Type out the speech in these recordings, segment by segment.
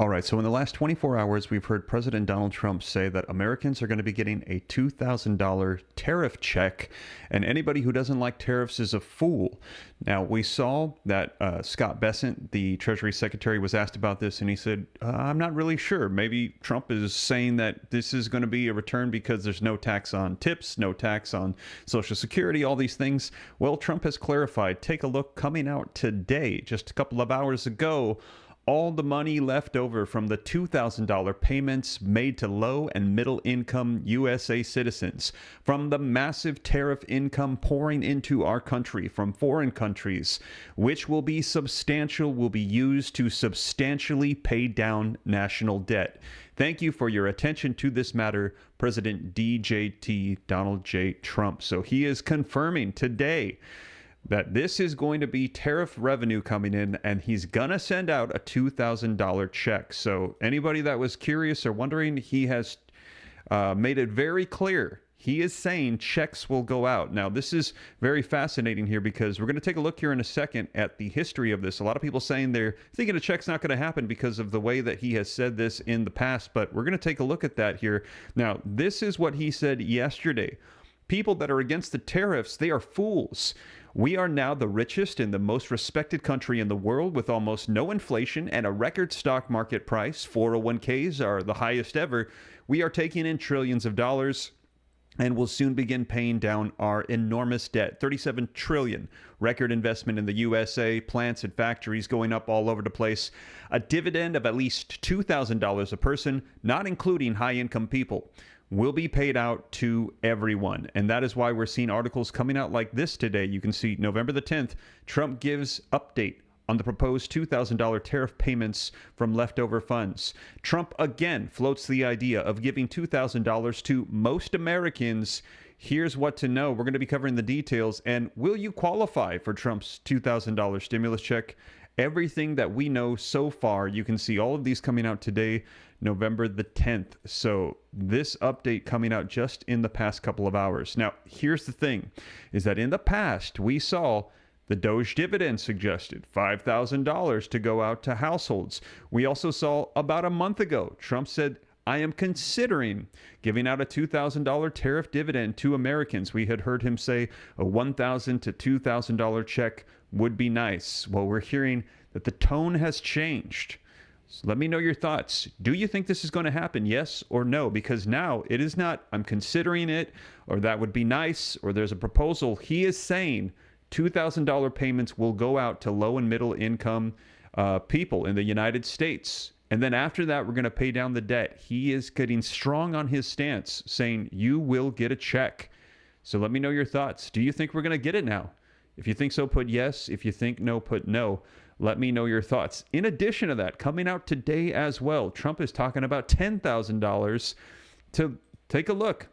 All right, so in the last 24 hours, we've heard President Donald Trump say that Americans are going to be getting a $2,000 tariff check, and anybody who doesn't like tariffs is a fool. Now, we saw that Scott Bessent, the Treasury Secretary, was asked about this, and he said, I'm not really sure. Maybe Trump is saying that this is going to be a return because there's no tax on tips, no tax on Social Security, all these things. Well, Trump has clarified. Take a look coming out today, just a couple of hours ago. All the money left over from the $2,000 payments made to low and middle income USA citizens, from the massive tariff income pouring into our country from foreign countries, which will be substantial, will be used to substantially pay down national debt. Thank you for your attention to this matter, President DJT Donald J. Trump. So he is confirming today that this is going to be tariff revenue coming in, and he's gonna send out a $2,000 check. So anybody that was curious or wondering, he has made it very clear. He is saying checks will go out. Now, this is very fascinating here because we're going to take a look here in a second at the history of this. A lot of people saying they're thinking a check's not going to happen because of the way that he has said this in the past, but we're going to take a look at that here. Now, this is what he said yesterday. People that are against the tariffs, they are fools. We are now the richest and the most respected country in the world with almost no inflation and a record stock market price. 401ks are the highest ever. We are taking in trillions of dollars and will soon begin paying down our enormous debt. 37 trillion record investment in the USA, plants and factories going up all over the place. A dividend of at least $2,000 a person, not including high-income people, will be paid out to everyone. And that is why we're seeing articles coming out like this today. You can see November the 10th, Trump gives update on the proposed $2,000 tariff payments from leftover funds. Trump again floats the idea of giving $2,000 to most Americans. Here's what to know. We're going to be covering the details. And will you qualify for Trump's $2,000 stimulus check? Everything that we know so far, you can see all of these coming out today, November the 10th. So this update coming out just in the past couple of hours. Now, here's the thing, is that in the past, we saw the Doge dividend suggested $5,000 to go out to households. We also saw about a month ago, Trump said, I am considering giving out a $2,000 tariff dividend to Americans. We had heard him say a $1,000 to $2,000 check would be nice. Well, we're hearing that the tone has changed. So let me know your thoughts. Do you think this is going to happen? Yes or no? Because now it is not, I'm considering it, or that would be nice, or there's a proposal. He is saying $2,000 payments will go out to low and middle income people in the United States. And then after that, we're going to pay down the debt. He is getting strong on his stance, saying you will get a check. So let me know your thoughts. Do you think we're going to get it now? If you think so, put yes. If you think no, put no. Let me know your thoughts. In addition to that, coming out today as well, Trump is talking about $10,000 to take a look.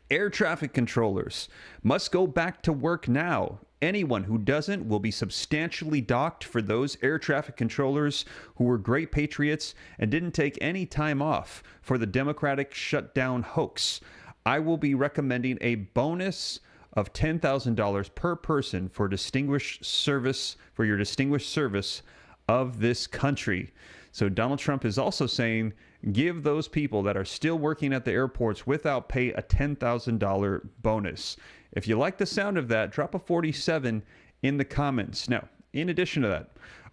Air traffic controllers must go back to work now. Anyone who doesn't will be substantially docked for those air traffic controllers who were great patriots and didn't take any time off for the Democratic shutdown hoax. I will be recommending a bonus of $10,000 per person for distinguished service, for your distinguished service of this country. So Donald Trump is also saying, give those people that are still working at the airports without pay a $10,000 bonus. If you like the sound of that, drop a 47 in the comments. Now, in addition to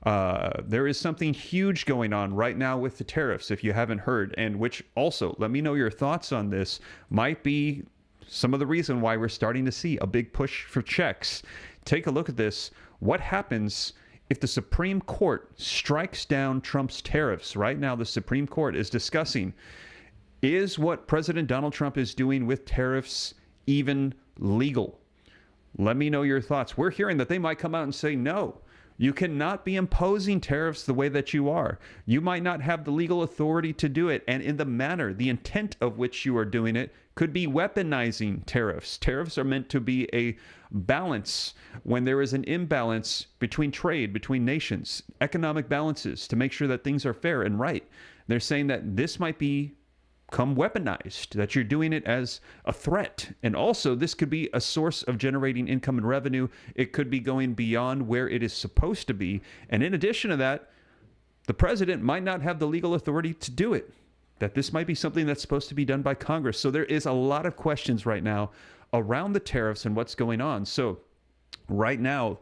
that, there is something huge going on right now with the tariffs, if you haven't heard, and which also, let me know your thoughts on this, might be some of the reason why we're starting to see a big push for checks. Take a look at this. What happens if the Supreme Court strikes down Trump's tariffs? Right now, the Supreme Court is discussing, is what President Donald Trump is doing with tariffs even legal? Let me know your thoughts. We're hearing that they might come out and say, no, you cannot be imposing tariffs the way that you are. You might not have the legal authority to do it. And in the manner, the intent of which you are doing it could be weaponizing tariffs. Tariffs are meant to be a balance when there is an imbalance between trade, between nations, economic balances, to make sure that things are fair and right. They're saying that this might become weaponized, that you're doing it as a threat. And also, this could be a source of generating income and revenue. It could be going beyond where it is supposed to be. And in addition to that, the president might not have the legal authority to do it, that this might be something that's supposed to be done by Congress. So there is a lot of questions right now around the tariffs and what's going on. So right now,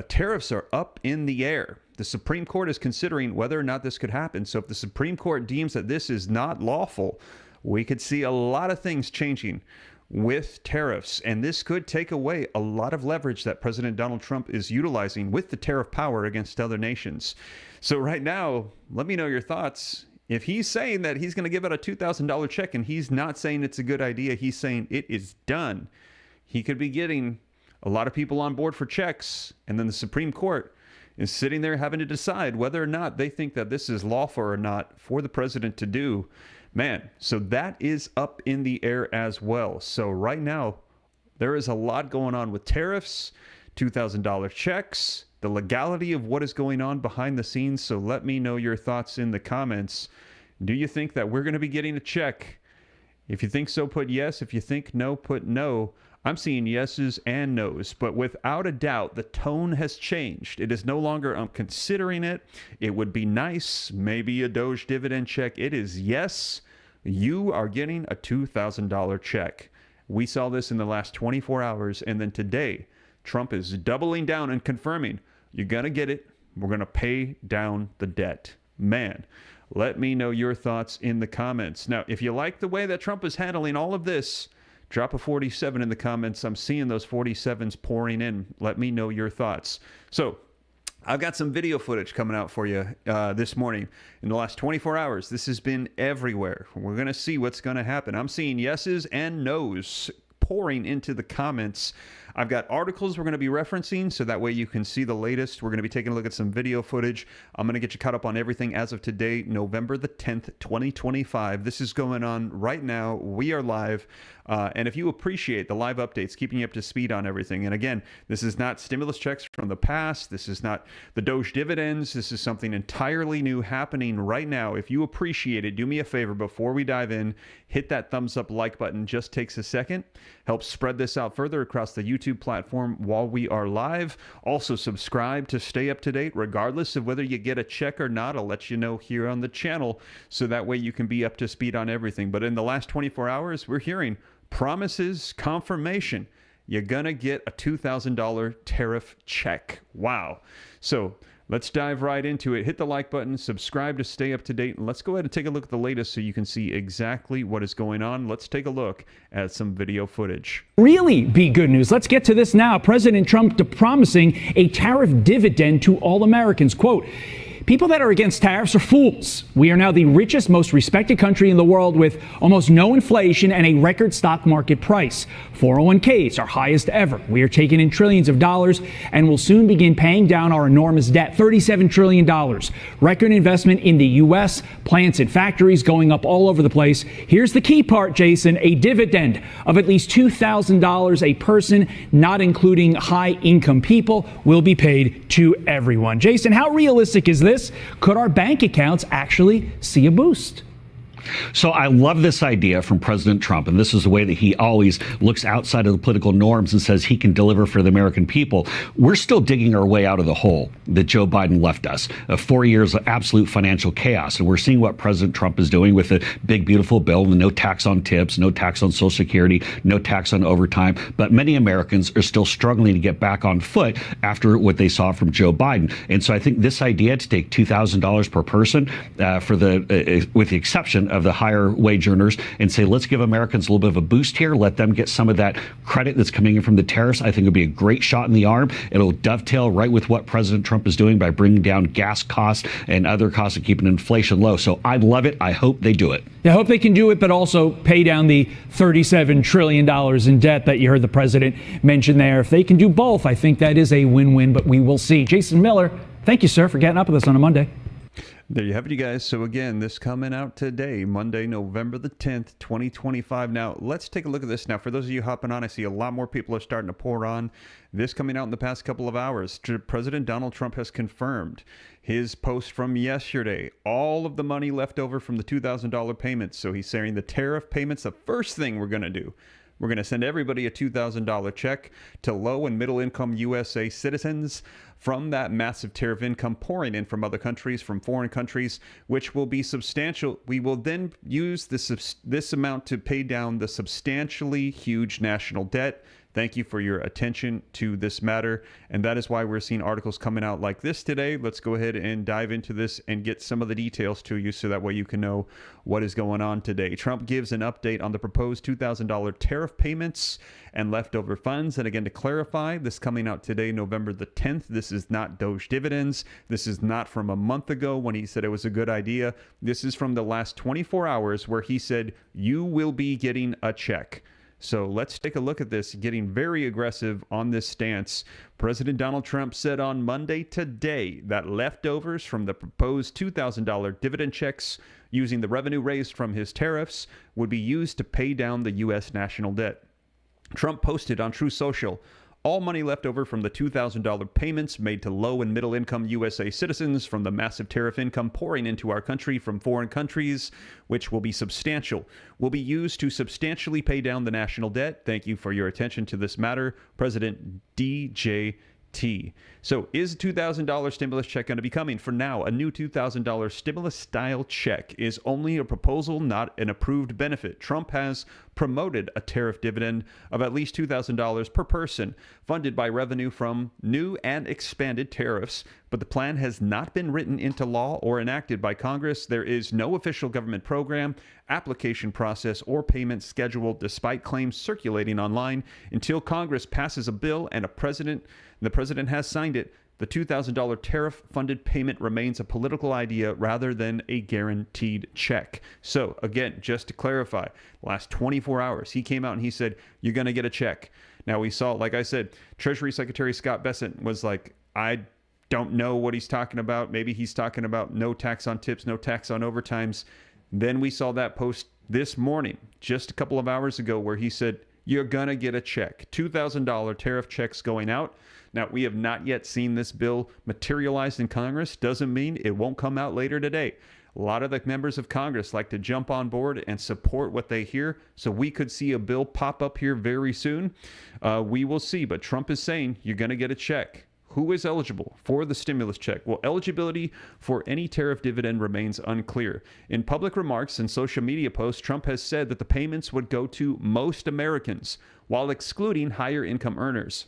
tariffs are up in the air. The Supreme Court is considering whether or not this could happen. So if the Supreme Court deems that this is not lawful, we could see a lot of things changing with tariffs. And this could take away a lot of leverage that President Donald Trump is utilizing with the tariff power against other nations. So right now, let me know your thoughts. If he's saying that he's going to give out a $2,000 check and he's not saying it's a good idea, he's saying it is done, he could be getting a lot of people on board for checks. And then the Supreme Court is sitting there having to decide whether or not they think that this is lawful or not for the president to do. Man, so that is up in the air as well. So right now, there is a lot going on with tariffs, $2,000 checks, the legality of what is going on behind the scenes. So let me know your thoughts in the comments. Do you think that we're going to be getting a check? If you think so, put yes. If you think no, put no. I'm seeing yeses and nos, but without a doubt, the tone has changed. It is no longer, I'm considering it. It would be nice, maybe a Doge dividend check. It is yes, you are getting a $2,000 check. We saw this in the last 24 hours, and then today, Trump is doubling down and confirming, you're going to get it. We're going to pay down the debt. Man, let me know your thoughts in the comments. Now, if you like the way that Trump is handling all of this, drop a 47 in the comments. I'm seeing those 47s pouring in. Let me know your thoughts. So I've got some video footage coming out for you this morning. In the last 24 hours, this has been everywhere. We're going to see what's going to happen. I'm seeing yeses and nos pouring into the comments. I've got articles we're going to be referencing, so that way you can see the latest. We're going to be taking a look at some video footage. I'm going to get you caught up on everything as of today, November the 10th, 2025. This is going on right now. We are live. And if you appreciate the live updates, keeping you up to speed on everything. And again, this is not stimulus checks from the past. This is not the Doge dividends. This is something entirely new happening right now. If you appreciate it, do me a favor before we dive in, hit that thumbs up like button. Just takes a second. Help spread this out further across the YouTube platform while we are live. Also subscribe to stay up to date regardless of whether you get a check or not. I'll let you know here on the channel so that way you can be up to speed on everything. But in the last 24 hours, we're hearing promises, confirmation. You're going to get a $2,000 tariff check. Wow. So let's dive right into it. Hit the like button, subscribe to stay up to date, and let's go ahead and take a look at the latest so you can see exactly what is going on. Let's take a look at some video footage. Really be good news. Let's get to this now. President Trump promising a tariff dividend to all Americans. Quote, people that are against tariffs are fools. We are now the richest, most respected country in the world with almost no inflation and a record stock market price. 401ks are highest ever. We are taking in trillions of dollars and will soon begin paying down our enormous debt, $37 trillion. Record investment in the U.S., plants and factories going up all over the place. Here's the key part, Jason, a dividend of at least $2,000 a person, not including high-income people, will be paid to everyone. Jason, how realistic is this? Could our bank accounts actually see a boost? So I love this idea from President Trump, and this is the way that he always looks outside of the political norms and says he can deliver for the American people. We're still digging our way out of the hole that Joe Biden left us. 4 years of absolute financial chaos, and we're seeing what President Trump is doing with the big, beautiful bill, the no tax on tips, no tax on Social Security, no tax on overtime. But many Americans are still struggling to get back on foot after what they saw from Joe Biden. And so I think this idea to take $2,000 per person for the with the exception of the higher wage earners and say, let's give Americans a little bit of a boost here, let them get some of that credit that's coming in from the tariffs, I think would be a great shot in the arm. It'll dovetail right with what President Trump is doing by bringing down gas costs and other costs and keeping inflation low. So I love it. I hope they do it. I hope they can do it, but also pay down the $37 trillion in debt that you heard the president mention there. If they can do both, I think that is a win-win, but we will see. Jason Miller, thank you, sir, for getting up with us on a Monday. There you have it, you guys. So again, this coming out today, Monday, November the 10th, 2025. Now, let's take a look at this. Now, for those of you hopping on, I see a lot more people are starting to pour on. This coming out in the past couple of hours. President Donald Trump has confirmed his post from yesterday. All of the money left over from the $2,000 payments. So he's saying the tariff payments, the first thing we're going to do. We're going to send everybody a $2,000 check to low and middle income USA citizens from that massive tariff income pouring in from other countries, from foreign countries, which will be substantial. We will then use this amount to pay down the substantially huge national debt. Thank you for your attention to this matter. And that is why we're seeing articles coming out like this today. Let's go ahead and dive into this and get some of the details to you so that way you can know what is going on today. Trump gives an update on the proposed $2,000 tariff payments and leftover funds. And again, to clarify, this coming out today, November the 10th, this is not Doge dividends. This is not from a month ago when he said it was a good idea. This is from the last 24 hours where he said, you will be getting a check. So let's take a look at this, getting very aggressive on this stance. President Donald Trump said on Monday today that leftovers from the proposed $2,000 dividend checks using the revenue raised from his tariffs would be used to pay down the U.S. national debt. Trump posted on Truth Social, all money left over from the $2,000 payments made to low and middle income USA citizens from the massive tariff income pouring into our country from foreign countries, which will be substantial, will be used to substantially pay down the national debt. Thank you for your attention to this matter, President DJ T. So is a $2,000 stimulus check going to be coming? For now, a new $2,000 stimulus-style check is only a proposal, not an approved benefit. Trump has promoted a tariff dividend of at least $2,000 per person, funded by revenue from new and expanded tariffs, but the plan has not been written into law or enacted by Congress. There is no official government program, application process, or payment schedule, despite claims circulating online. Until Congress passes a bill and the president has signed it, the $2,000 tariff-funded payment remains a political idea rather than a guaranteed check. So, again, just to clarify, last 24 hours, he came out and he said, you're going to get a check. Now, we saw, like I said, Treasury Secretary Scott Bessent was like, I don't know what he's talking about. Maybe he's talking about no tax on tips, no tax on overtimes. Then we saw that post this morning, just a couple of hours ago, where he said, you're going to get a check. $2,000 tariff checks going out. Now, we have not yet seen this bill materialized in Congress. Doesn't mean it won't come out later today. A lot of the members of Congress like to jump on board and support what they hear. So we could see a bill pop up here very soon. We will see. But Trump is saying you're going to get a check. Who is eligible for the stimulus check? Well, eligibility for any tariff dividend remains unclear. In public remarks and social media posts, Trump has said that the payments would go to most Americans, while excluding higher income earners.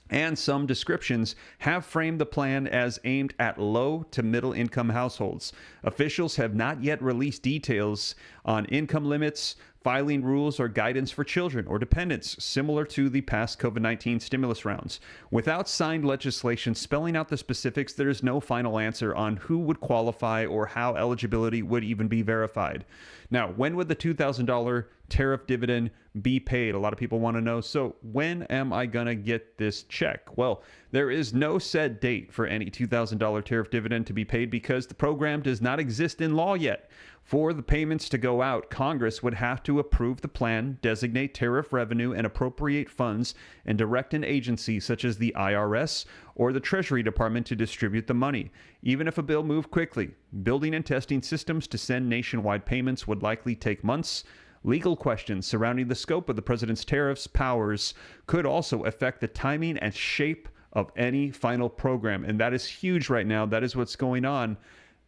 And some descriptions have framed the plan as aimed at low to middle income households. Officials have not yet released details on income limits, filing rules, or guidance for children or dependents, similar to the past COVID-19 stimulus rounds. Without signed legislation spelling out the specifics, there is no final answer on who would qualify or how eligibility would even be verified. Now, when would the $2,000 tariff dividend be paid? A lot of people want to know, so when am I going to get this check? Well, there is no set date for any $2,000 tariff dividend to be paid because the program does not exist in law yet. For the payments to go out, Congress would have to approve the plan, designate tariff revenue, and appropriate funds, and direct an agency such as the IRS or the Treasury Department to distribute the money. Even if a bill moved quickly, building and testing systems to send nationwide payments would likely take months. Legal questions surrounding the scope of the president's tariffs powers could also affect the timing and shape of any final program. And that is huge right now. That is what's going on.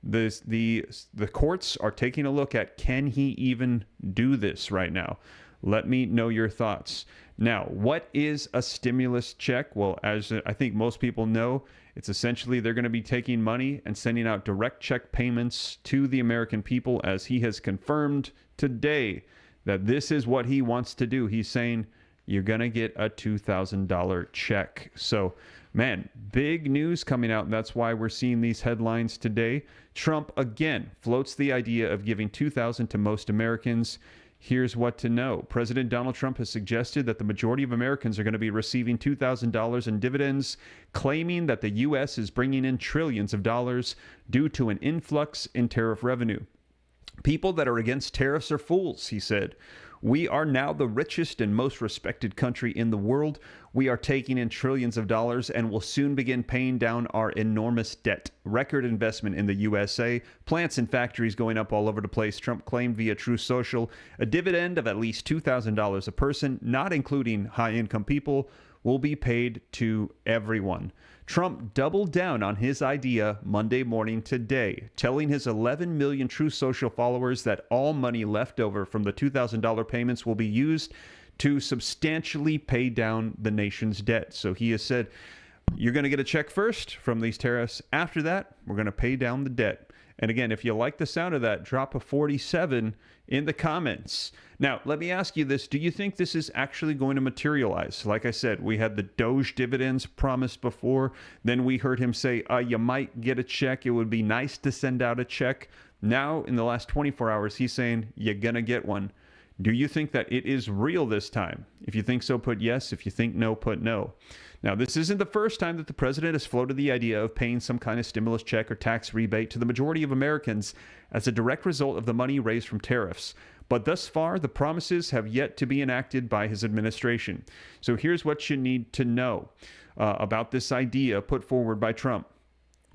The courts are taking a look at, can he even do this right now? Let me know your thoughts. Now, what is a stimulus check? Well, as I think most people know, it's essentially they're going to be taking money and sending out direct check payments to the American people, as he has confirmed today that this is what he wants to do. He's saying you're going to get a $2,000 check. So, man, big news coming out, and that's why we're seeing these headlines today. Trump again floats the idea of giving $2,000 to most Americans. Here's what to know. President Donald Trump has suggested that the majority of Americans are going to be receiving $2,000 in dividends, claiming that the U.S. is bringing in trillions of dollars due to an influx in tariff revenue. People that are against tariffs are fools, he said. We are now the richest and most respected country in the world. We are taking in trillions of dollars and will soon begin paying down our enormous debt. Record investment in the USA, plants and factories going up all over the place, Trump claimed via Truth Social. A dividend of at least $2,000 a person, not including high-income people, will be paid to everyone. Trump doubled down on his idea Monday morning today, telling his 11 million Truth Social followers that all money left over from the $2,000 payments will be used to substantially pay down the nation's debt. So he has said, you're going to get a check first from these tariffs. After that, we're going to pay down the debt. And again, if you like the sound of that, drop a 47 in the comments. Now, let me ask you this. Do you think this is actually going to materialize? Like I said, we had the Doge dividends promised before. Then we heard him say, you might get a check. It would be nice to send out a check. Now, in the last 24 hours, he's saying, you're going to get one. Do you think that it is real this time? If you think so, put yes. If you think no, put no. Now, this isn't the first time that the president has floated the idea of paying some kind of stimulus check or tax rebate to the majority of Americans as a direct result of the money raised from tariffs. But thus far, the promises have yet to be enacted by his administration. So here's what you need to know about this idea put forward by Trump.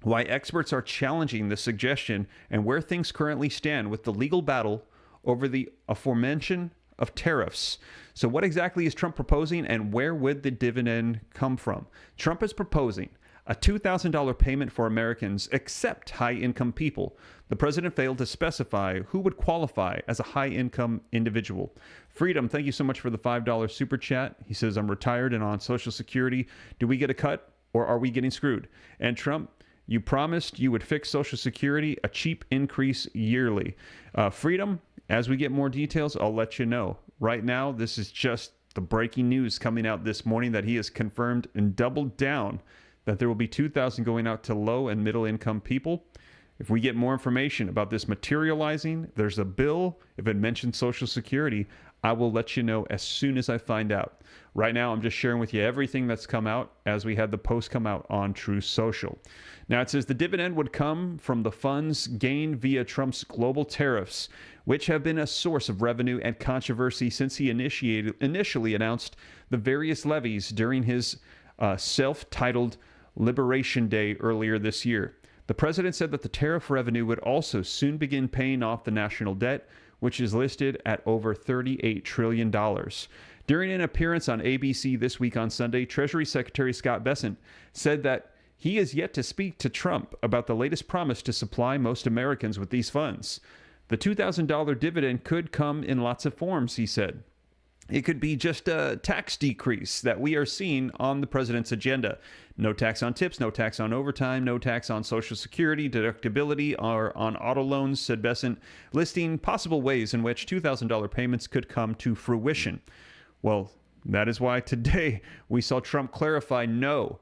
Why experts are challenging the suggestion and where things currently stand with the legal battle over the aforementioned of tariffs. So what exactly is Trump proposing, and where would the dividend come from? Trump is proposing a $2,000 payment for Americans except high-income people. The president failed to specify who would qualify as a high-income individual. Freedom, thank you so much for the $5 super chat. He says, I'm retired and on Social Security. Do we get a cut, or are we getting screwed? And Trump, you promised you would fix Social Security, a cheap increase yearly. Freedom, as we get more details, I'll let you know. Right now, this is just the breaking news coming out this morning that he has confirmed and doubled down that there will be $2,000 going out to low and middle income people. If we get more information about this materializing, there's a bill. If it mentions Social Security, I will let you know as soon as I find out. Right now, I'm just sharing with you everything that's come out as we had the post come out on Truth Social. Now, it says the dividend would come from the funds gained via Trump's global tariffs, which have been a source of revenue and controversy since he initially announced the various levies during his self-titled Liberation Day earlier this year. The president said that the tariff revenue would also soon begin paying off the national debt, which is listed at over $38 trillion. During an appearance on ABC This Week on Sunday, Treasury Secretary Scott Bessent said that he is yet to speak to Trump about the latest promise to supply most Americans with these funds. The $2,000 dividend could come in lots of forms, he said. It could be just a tax decrease that we are seeing on the president's agenda. No tax on tips, no tax on overtime, no tax on Social Security, deductibility, or on auto loans, said Bessent, listing possible ways in which $2,000 payments could come to fruition. Well, that is why today we saw Trump clarify no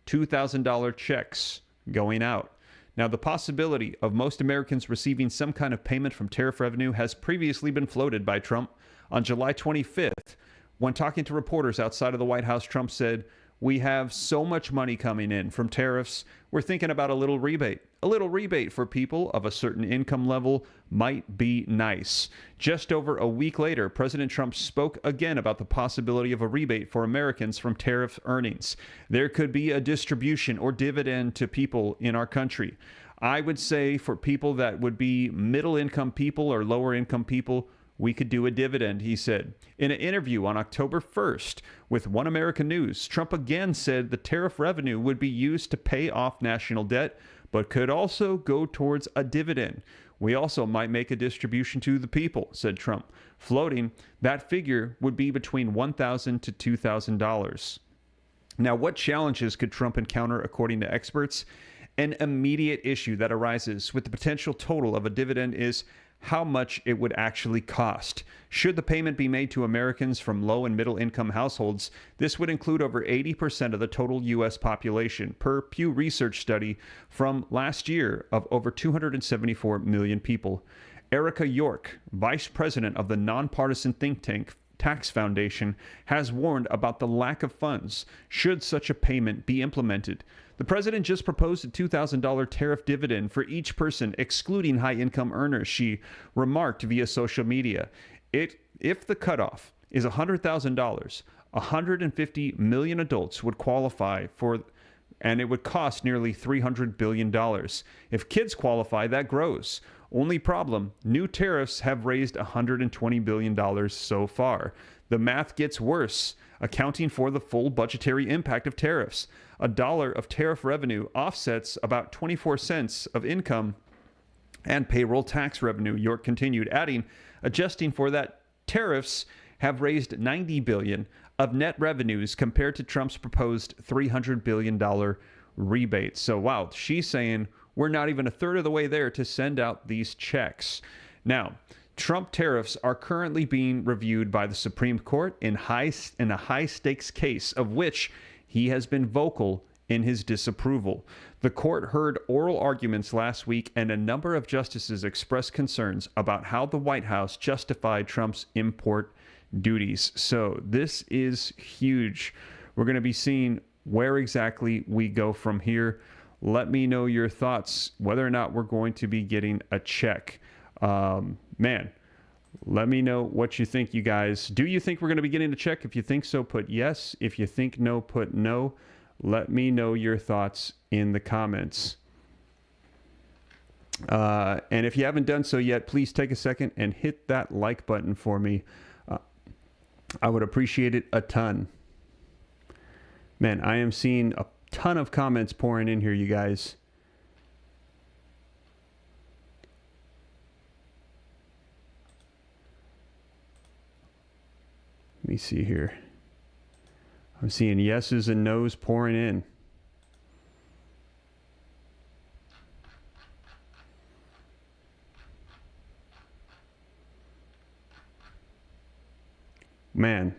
$2,000 checks going out. Now, the possibility of most Americans receiving some kind of payment from tariff revenue has previously been floated by Trump. On July 25th, when talking to reporters outside of the White House, Trump said, we have so much money coming in from tariffs, we're thinking about a little rebate. A little rebate for people of a certain income level might be nice. Just over a week later, President Trump spoke again about the possibility of a rebate for Americans from tariff earnings. There could be a distribution or dividend to people in our country. I would say for people that would be middle income people or lower income people, we could do a dividend, he said. In an interview on October 1st with One American News, Trump again said the tariff revenue would be used to pay off national debt, but could also go towards a dividend. We also might make a distribution to the people, said Trump, floating that figure would be between $1,000 to $2,000. Now, what challenges could Trump encounter, according to experts? An immediate issue that arises with the potential total of a dividend is how much it would actually cost. Should the payment be made to Americans from low and middle income households, this would include over 80% of the total U.S. population, per Pew Research study from last year of over 274 million people. Erica York, vice president of the nonpartisan think tank Tax Foundation, has warned about the lack of funds should such a payment be implemented. The president just proposed a $2,000 tariff dividend for each person, excluding high-income earners, she remarked via social media. if the cutoff is $100,000, 150 million adults would qualify for, and it would cost nearly $300 billion. If kids qualify, that grows. Only problem, new tariffs have raised $120 billion so far. The math gets worse, accounting for the full budgetary impact of tariffs. $1 of tariff revenue offsets about 24 cents of income and payroll tax revenue, York continued, adding, adjusting for that, tariffs have raised $90 billion of net revenues compared to Trump's proposed $300 billion rebate. So, wow, she's saying we're not even a third of the way there to send out these checks. Now, Trump tariffs are currently being reviewed by the Supreme Court in a high-stakes case of which he has been vocal in his disapproval. The court heard oral arguments last week, and a number of justices expressed concerns about how the White House justified Trump's import duties. So this is huge. We're going to be seeing where exactly we go from here. Let me know your thoughts, whether or not we're going to be getting a check. Man, let me know what you think, you guys. Do you think we're going to be getting a check? If you think so, put yes. If you think no, put no. Let me know your thoughts in the comments. And if you haven't done so yet, please take a second and hit that like button for me. I would appreciate it a ton. Man, I am seeing a ton of comments pouring in here, you guys. Let me see here. I'm seeing yeses and nos pouring in. Man,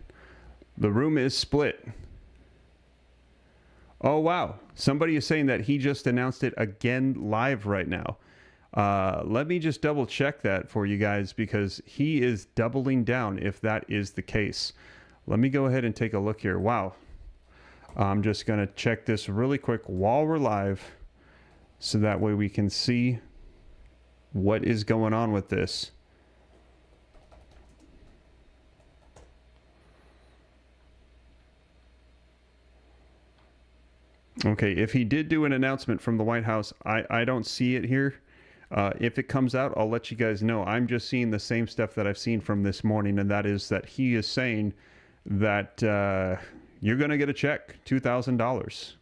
the room is split. Oh, wow. Somebody is saying that he just announced it again live right now. Let me just double check that for you guys, because he is doubling down if that is the case. Let me go ahead and take a look here. Wow. I'm just going to check this really quick while we're live, so that way we can see what is going on with this. Okay, if he did do an announcement from the White House, I don't see it here. If it comes out, I'll let you guys know. I'm just seeing the same stuff that I've seen from this morning, and that is that he is saying that you're going to get a check, $2,000.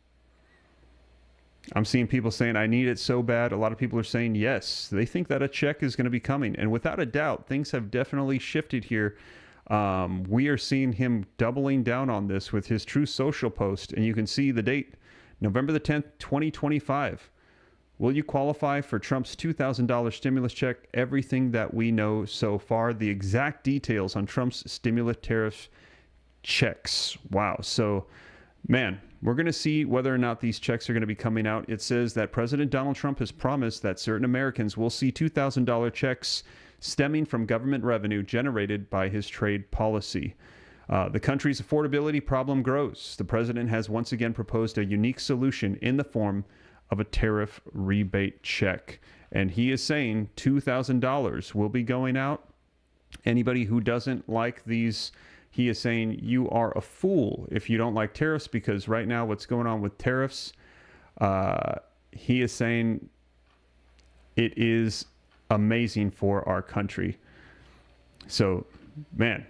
I'm seeing people saying, I need it so bad. A lot of people are saying yes. They think that a check is going to be coming. And without a doubt, things have definitely shifted here. We are seeing him doubling down on this with his Truth Social post. And you can see the date, November the 10th, 2025. Will you qualify for Trump's $2,000 stimulus check? Everything that we know so far, the exact details on Trump's stimulus tariff checks. Wow. So, man, we're going to see whether or not these checks are going to be coming out. It says that President Donald Trump has promised that certain Americans will see $2,000 checks stemming from government revenue generated by his trade policy. The country's affordability problem grows. The president has once again proposed a unique solution in the form of a tariff rebate check. And he is saying $2,000 will be going out. Anybody who doesn't like these, he is saying you are a fool if you don't like tariffs, because right now what's going on with tariffs, he is saying it is amazing for our country. So, man,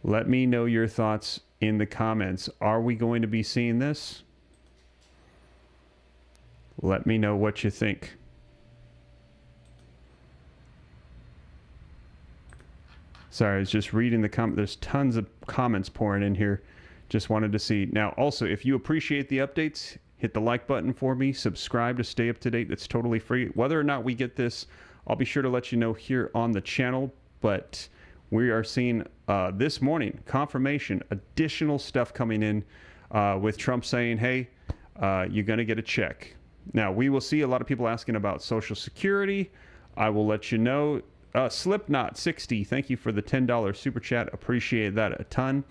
let me know your thoughts in the comments. Are we going to be seeing this? Let me know what you think. Sorry, I was just reading the comment. There's tons of comments pouring in here. Just wanted to see. Now, also, if you appreciate the updates, hit the like button for me. Subscribe to stay up to date. It's totally free. Whether or not we get this, I'll be sure to let you know here on the channel. But we are seeing this morning confirmation, additional stuff coming in with Trump saying, hey, you're going to get a check. Now, we will see a lot of people asking about Social Security. I will let you know. Slipknot60, thank you for the $10 super chat. Appreciate that a ton.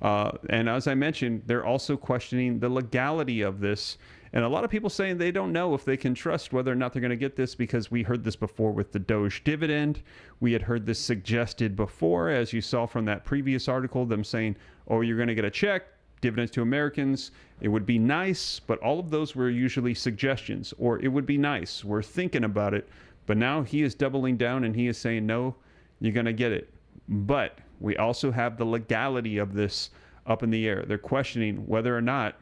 And as I mentioned, they're also questioning the legality of this And a lot of people saying they don't know if they can trust whether or not they're going to get this, because we heard this before with the Doge dividend. We had heard this suggested before, as you saw from that previous article, them saying, oh, you're going to get a check, dividends to Americans. It would be nice, but all of those were usually suggestions, or it would be nice. We're thinking about it. But now he is doubling down and he is saying, no, you're going to get it. But we also have the legality of this up in the air. They're questioning whether or not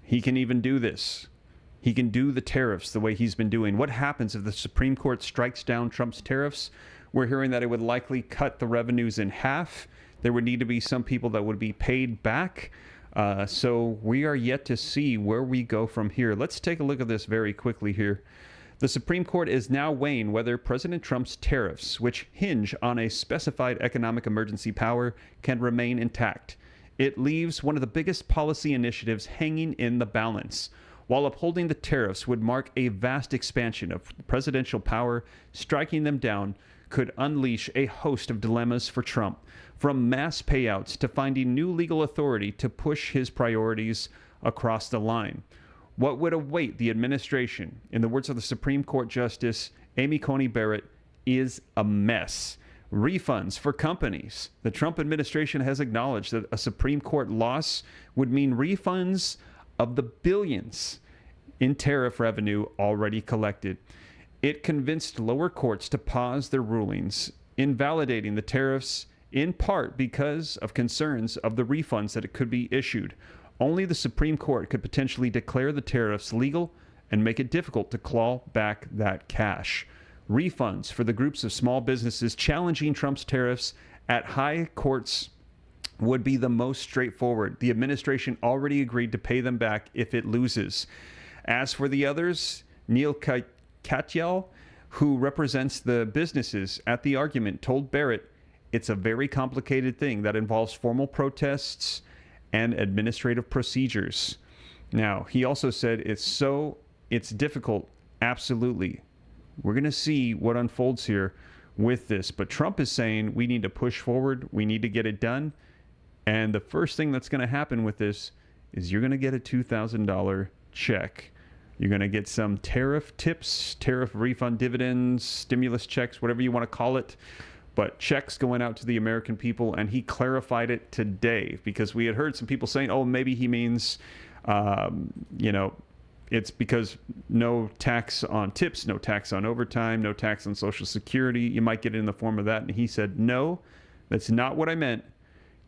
he can even do this. He can do the tariffs the way he's been doing. What happens if the Supreme Court strikes down Trump's tariffs? We're hearing that it would likely cut the revenues in half. There would need to be some people that would be paid back. So we are yet to see where we go from here. Let's take a look at this very quickly here. The Supreme Court is now weighing whether President Trump's tariffs, which hinge on a specified economic emergency power, can remain intact. It leaves one of the biggest policy initiatives hanging in the balance. While upholding the tariffs would mark a vast expansion of presidential power, striking them down could unleash a host of dilemmas for Trump, from mass payouts to finding new legal authority to push his priorities across the line. What would await the administration, in the words of the Supreme Court Justice Amy Coney Barrett, is a mess. Refunds for companies. The Trump administration has acknowledged that a Supreme Court loss would mean refunds of the billions in tariff revenue already collected. It convinced lower courts to pause their rulings, invalidating the tariffs in part because of concerns of the refunds that it could be issued. Only the Supreme Court could potentially declare the tariffs legal and make it difficult to claw back that cash. Refunds for the groups of small businesses challenging Trump's tariffs at high courts would be the most straightforward. The administration already agreed to pay them back if it loses. As for the others, Neil Katyal, who represents the businesses at the argument, told Barrett it's a very complicated thing that involves formal protests and administrative procedures. Now, he also said it's difficult. Absolutely. We're going to see what unfolds here with this. But Trump is saying we need to push forward. We need to get it done. And the first thing that's going to happen with this is you're going to get a $2,000 check. You're going to get some tariff tips, tariff refund dividends, stimulus checks, whatever you want to call it. But checks going out to the American people, and he clarified it today, because we had heard some people saying, oh, maybe he means, it's because no tax on tips, no tax on overtime, no tax on Social Security. You might get it in the form of that. And he said, no, that's not what I meant.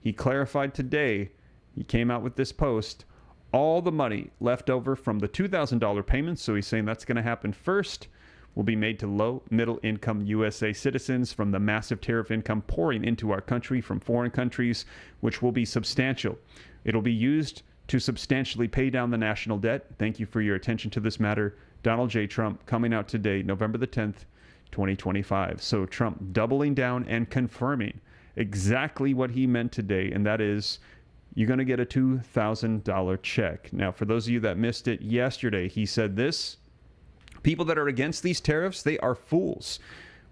He clarified today. He came out with this post. All the money left over from the $2,000 payments, so he's saying that's going to happen first, will be made to low, middle-income USA citizens from the massive tariff income pouring into our country from foreign countries, which will be substantial. It'll be used to substantially pay down the national debt. Thank you for your attention to this matter. Donald J. Trump, coming out today, November the 10th, 2025. So Trump doubling down and confirming exactly what he meant today, and that is you're going to get a $2,000 check. Now, for those of you that missed it yesterday, he said this: people that are against these tariffs, they are fools.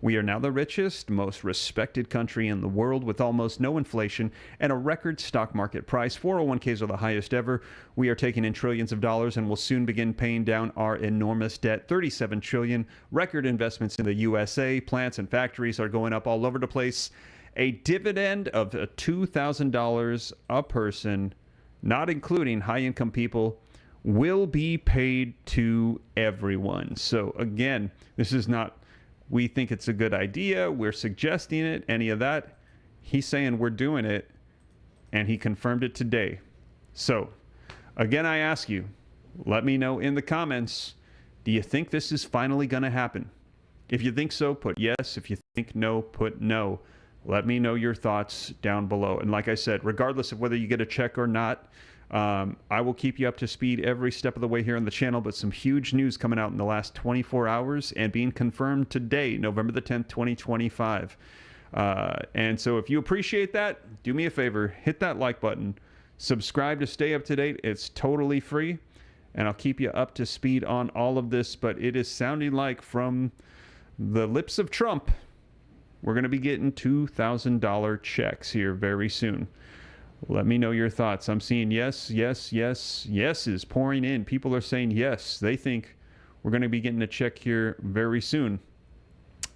We are now the richest, most respected country in the world with almost no inflation and a record stock market price. 401ks are the highest ever. We are taking in trillions of dollars and will soon begin paying down our enormous debt. 37 trillion. Record investments in the USA. Plants and factories are going up all over the place. A dividend of $2,000 a person, not including high-income people, will be paid to everyone. So again, this is not, we think it's a good idea, we're suggesting it, any of that. He's saying we're doing it, and he confirmed it today. So again, I ask you, let me know in the comments, do you think this is finally going to happen? If you think so, put yes. If you think no, put no. Let me know your thoughts down below. And like I said, regardless of whether you get a check or not, I will keep you up to speed every step of the way here on the channel, but some huge news coming out in the last 24 hours and being confirmed today, November the 10th, 2025. And so if you appreciate that, do me a favor, hit that like button, subscribe to stay up to date. It's totally free, and I'll keep you up to speed on all of this, but it is sounding like from the lips of Trump, we're going to be getting $2,000 checks here very soon. Let me know your thoughts. I'm seeing yes is pouring in. People are saying yes. They think we're going to be getting a check here very soon.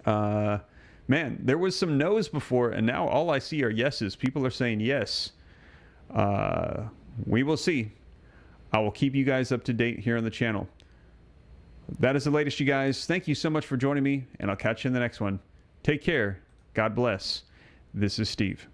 Man, there was some no's before, and now all I see are yeses. People are saying yes. We will see. I will keep you guys up to date here on the channel. That is the latest, you guys. Thank you so much for joining me, and I'll catch you in the next one. Take care. God bless. This is Steve.